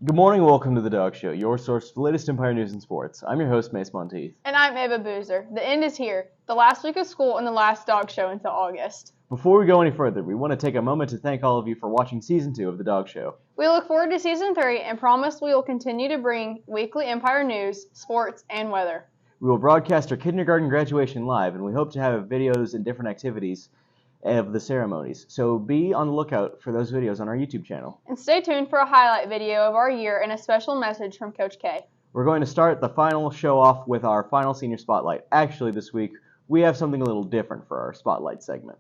Good morning and welcome to the Dawg Show, your source for the latest Empire news and sports. I'm your host, Mace Monteith. And I'm Ava Boozer. The end is here. The last week of school and the last Dawg Show until August. Before we go any further, we want to take a moment to thank all of you for watching Season 2 of the Dawg Show. We look forward to Season 3 and promise we will continue to bring weekly Empire news, sports, and weather. We will broadcast our kindergarten graduation live, and we hope to have videos and different activities of the ceremonies. So be on the lookout for those videos on our YouTube channel. And stay tuned for a highlight video of our year and a special message from Coach K. We're going to start the final show off with our final senior spotlight. Actually, this week, we have something a little different for our spotlight segment.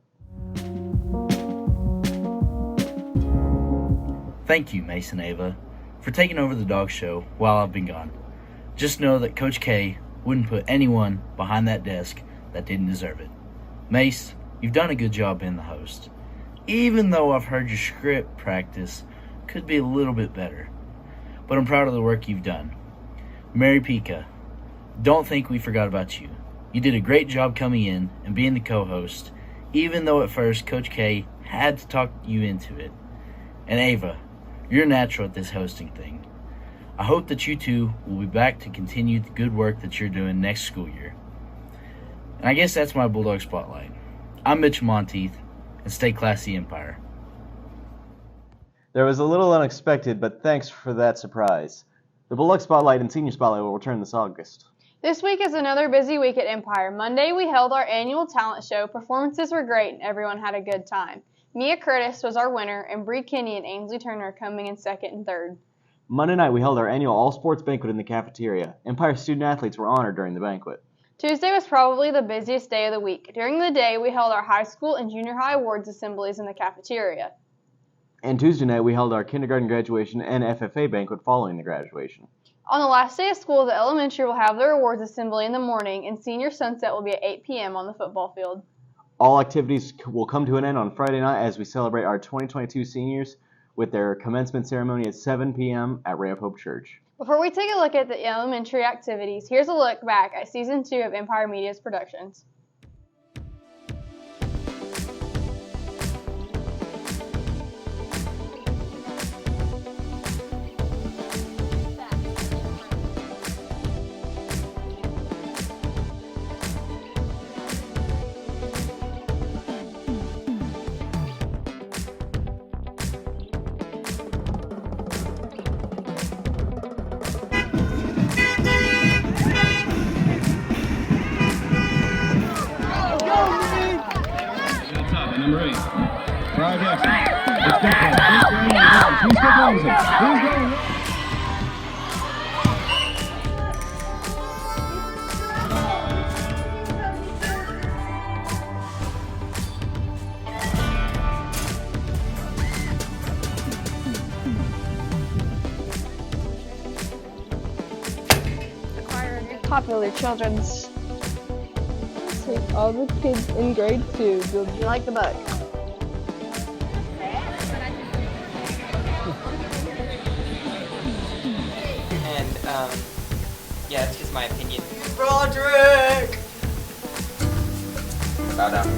Thank you, Mace and Ava, for taking over the Dawg Show while I've been gone. Just know that Coach K wouldn't put anyone behind that desk that didn't deserve it. Mace, you've done a good job being the host, even though I've heard your script practice could be a little bit better. But I'm proud of the work you've done. Mary Pika, don't think we forgot about you. You did a great job coming in and being the co-host, even though at first Coach K had to talk you into it. And Ava, you're natural at this hosting thing. I hope that you two will be back to continue the good work that you're doing next school year. And I guess that's my Bulldog Spotlight. I'm Mitch Monteith, and stay classy, Empire. There was a little unexpected, but thanks for that surprise. The Bulldog Spotlight and Senior Spotlight will return this August. This week is another busy week at Empire. Monday we held our annual talent show. Performances were great and everyone had a good time. Mia Curtis was our winner, and Bree Kinney and Ainsley Turner coming in second and third. Monday night we held our annual all-sports banquet in the cafeteria. Empire student-athletes were honored during the banquet. Tuesday was probably the busiest day of the week. During the day, we held our high school and junior high awards assemblies in the cafeteria. And Tuesday night, we held our kindergarten graduation and FFA banquet following the graduation. On the last day of school, the elementary will have their awards assembly in the morning, and senior sunset will be at 8 p.m. on the football field. All activities will come to an end on Friday night as we celebrate our 2022 seniors with their commencement ceremony at 7 p.m. at Ray of Hope Church. Before we take a look at the elementary activities, here's a look back at Season 2 of Empire Media's productions. Number 8. Brian Jackson. It's good. He's going. Popular children's. Take all the kids in grade 2. You'll like the book. And, yeah, it's just my opinion. Roderick! Bow down.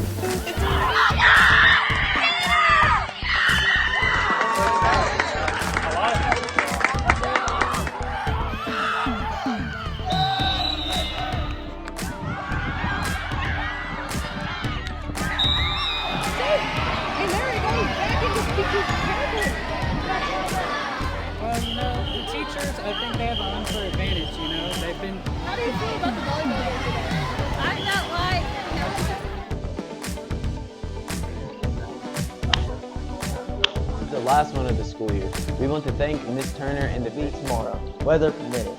The teachers, I think they have an unfair advantage, they've been... How do you feel about the volleyball game today? I'm not like... This is the last one of the school year. We want to thank Ms. Turner and the meet tomorrow, weather permitting.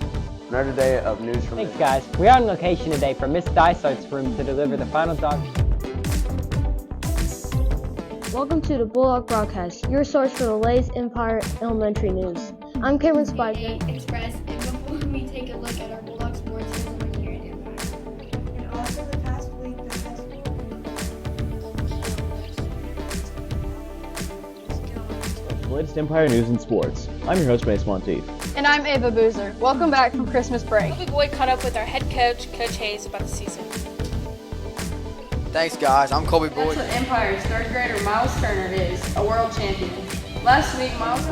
Another day of news from Thanks, guys. We're on location today from Miss Dysart's room to deliver the final Dawg. Welcome to the Bulldog Broadcast, your source for the latest Empire Elementary news. I'm Cameron Spiker. Express, and before we take a look at our Bulldog sports season here at Empire. And also the past week, the latest Empire news and sports. I'm your host, Mace Monteith. And I'm Ava Boozer. Welcome back from Christmas break. Kobe Boyd caught up with our head coach, Coach Hayes, about the season. Thanks, guys. I'm Kobe Boyd. That's what Empire's third grader Miles Turner is, a world champion. Last week, Miles...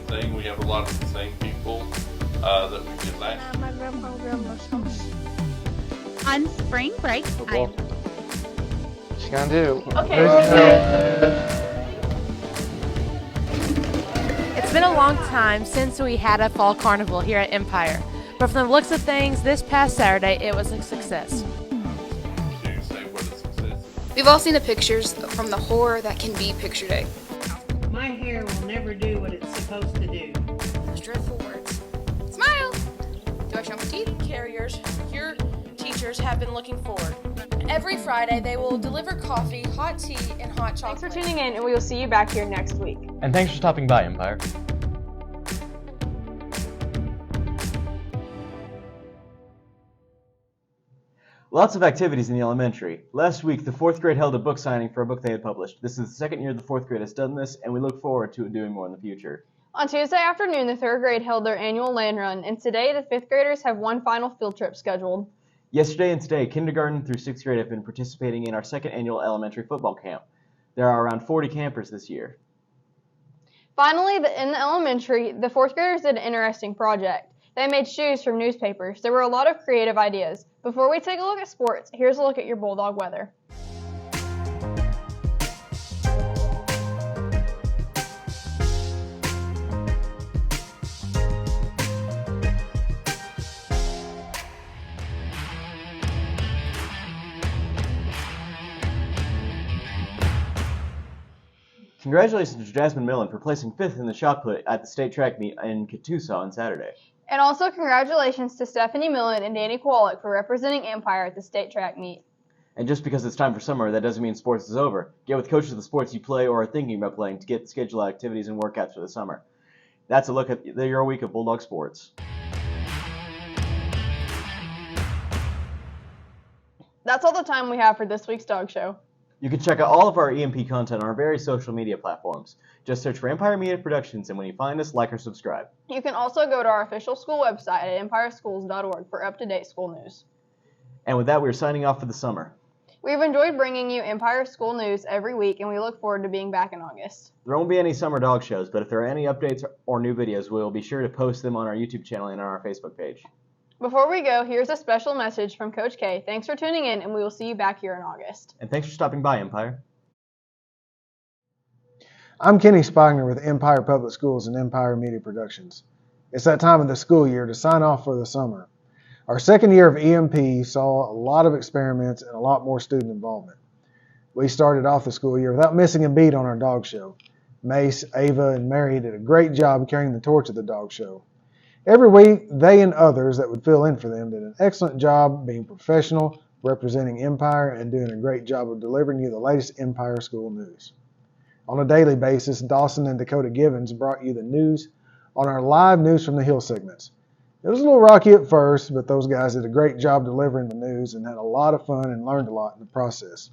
thing. We have a lot of the same people that we did last year. My grandma's house. On spring break, What you gonna do? It's been a long time since we had a fall carnival here at Empire, but from the looks of things, this past Saturday it was a success. We've all seen the pictures from the horror that can be picture day. My hair will never do what it's supposed to do. Those dreadful words. Smile! Do I show my teeth? Carriers, your teachers have been looking forward. Every Friday they will deliver coffee, hot tea, and hot chocolate. Thanks for tuning in, and we will see you back here next week. And thanks for stopping by, Empire. Lots of activities in the elementary. Last week, the 4th grade held a book signing for a book they had published. This is the second year the 4th grade has done this, and we look forward to doing more in the future. On Tuesday afternoon, the 3rd grade held their annual land run, and today the 5th graders have one final field trip scheduled. Yesterday and today, kindergarten through 6th grade have been participating in our 2nd annual elementary football camp. There are around 40 campers this year. Finally, in the elementary, the 4th graders did an interesting project. They made shoes from newspapers. There were a lot of creative ideas. Before we take a look at sports, here's a look at your Bulldog weather. Congratulations to Jasmine Millen for placing 5th in the shot put at the state track meet in Catoosa on Saturday. And also congratulations to Stephanie Millen and Danny Kowalik for representing Empire at the state track meet. And just because it's time for summer, that doesn't mean sports is over. Get with coaches of the sports you play or are thinking about playing to get scheduled activities and workouts for the summer. That's a look at your week of Bulldog sports. That's all the time we have for this week's Dog Show. You can check out all of our EMP content on our various social media platforms. Just search for Empire Media Productions, and when you find us, like or subscribe. You can also go to our official school website at empireschools.org for up-to-date school news. And with that, we're signing off for the summer. We've enjoyed bringing you Empire School News every week, and we look forward to being back in August. There won't be any summer dog shows, but if there are any updates or new videos, we'll be sure to post them on our YouTube channel and on our Facebook page. Before we go, here's a special message from Coach K. Thanks for tuning in, and we will see you back here in August. And thanks for stopping by, Empire. I'm Kenny Spagner with Empire Public Schools and Empire Media Productions. It's that time of the school year to sign off for the summer. Our second year of EMP saw a lot of experiments and a lot more student involvement. We started off the school year without missing a beat on our dog show. Mace, Ava, and Mary did a great job carrying the torch of the dog show. Every week, they and others that would fill in for them did an excellent job being professional, representing Empire, and doing a great job of delivering you the latest Empire school news. On a daily basis, Dawson and Dakota Givens brought you the news on our live News from the Hill segments. It was a little rocky at first, but those guys did a great job delivering the news and had a lot of fun and learned a lot in the process.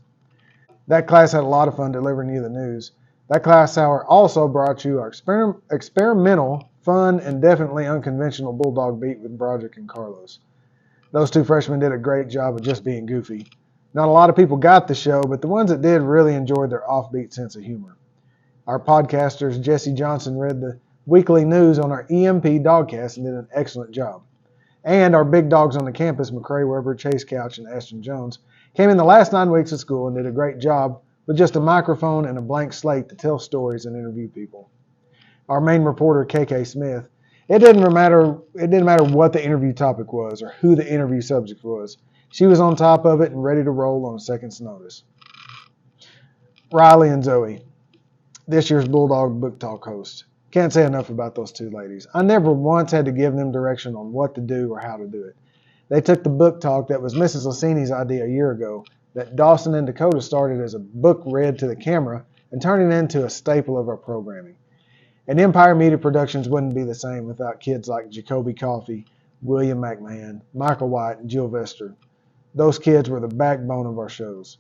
That class had a lot of fun delivering you the news. That class hour also brought you our experimental, fun, and definitely unconventional Bulldog beat with Broderick and Carlos. Those two freshmen did a great job of just being goofy. Not a lot of people got the show, but the ones that did really enjoyed their offbeat sense of humor. Our podcasters, Jesse Johnson, read the weekly news on our EMP Dogcast and did an excellent job. And our big dogs on the campus, McCray Weber, Chase Couch, and Ashton Jones, came in the last 9 weeks of school and did a great job with just a microphone and a blank slate to tell stories and interview people. Our main reporter, KK Smith, it didn't matter what the interview topic was or who the interview subject was. She was on top of it and ready to roll on a second's notice. Riley and Zoe, this year's Bulldog Book Talk host. Can't say enough about those two ladies. I never once had to give them direction on what to do or how to do it. They took the book talk that was Mrs. Lassini's idea a year ago, that Dawson and Dakota started as a book read to the camera, and turned it into a staple of our programming. And Empire Media Productions wouldn't be the same without kids like Jacoby Coffey, William McMahon, Michael White, and Jill Vester. Those kids were the backbone of our shows.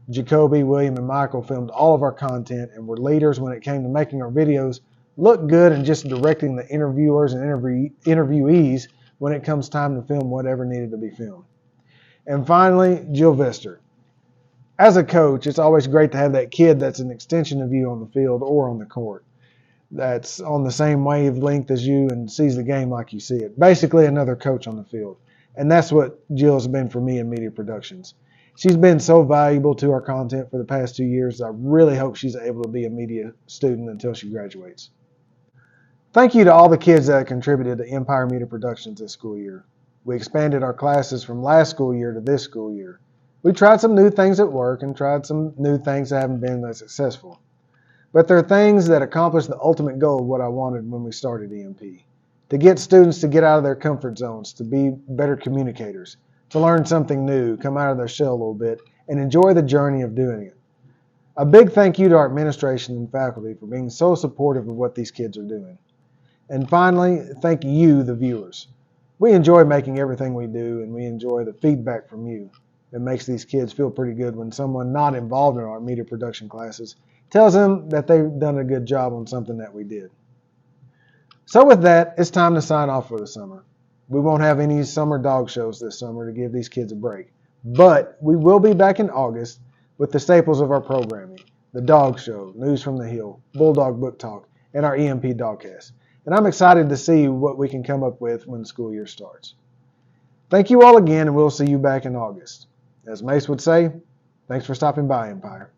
Jacoby, William, and Michael filmed all of our content and were leaders when it came to making our videos look good and just directing the interviewers and interviewees when it comes time to film whatever needed to be filmed. And finally, Jill Vester. As a coach, it's always great to have that kid that's an extension of you on the field or on the court. that's on the same wavelength as you and sees the game like you see it. Basically, another coach on the field. And that's what Jill's been for me in media productions. She's been so valuable to our content for the past 2 years. I really hope she's able to be a media student until she graduates. Thank you to all the kids that contributed to Empire Media Productions this school year. We expanded our classes from last school year to this school year. We tried some new things at work and tried some new things that haven't been that successful. But there are things that accomplish the ultimate goal of what I wanted when we started EMP. To get students to get out of their comfort zones, to be better communicators, to learn something new, come out of their shell a little bit, and enjoy the journey of doing it. A big thank you to our administration and faculty for being so supportive of what these kids are doing. And finally, thank you, the viewers. We enjoy making everything we do, and we enjoy the feedback from you. It makes these kids feel pretty good when someone not involved in our media production classes tells them that they've done a good job on something that we did. So with that, it's time to sign off for the summer. We won't have any summer dog shows this summer to give these kids a break. But we will be back in August with the staples of our programming, the Dog Show, News from the Hill, Bulldog Book Talk, and our EMP Dogcast. And I'm excited to see what we can come up with when the school year starts. Thank you all again, and we'll see you back in August. As Mace would say, thanks for stopping by, Empire.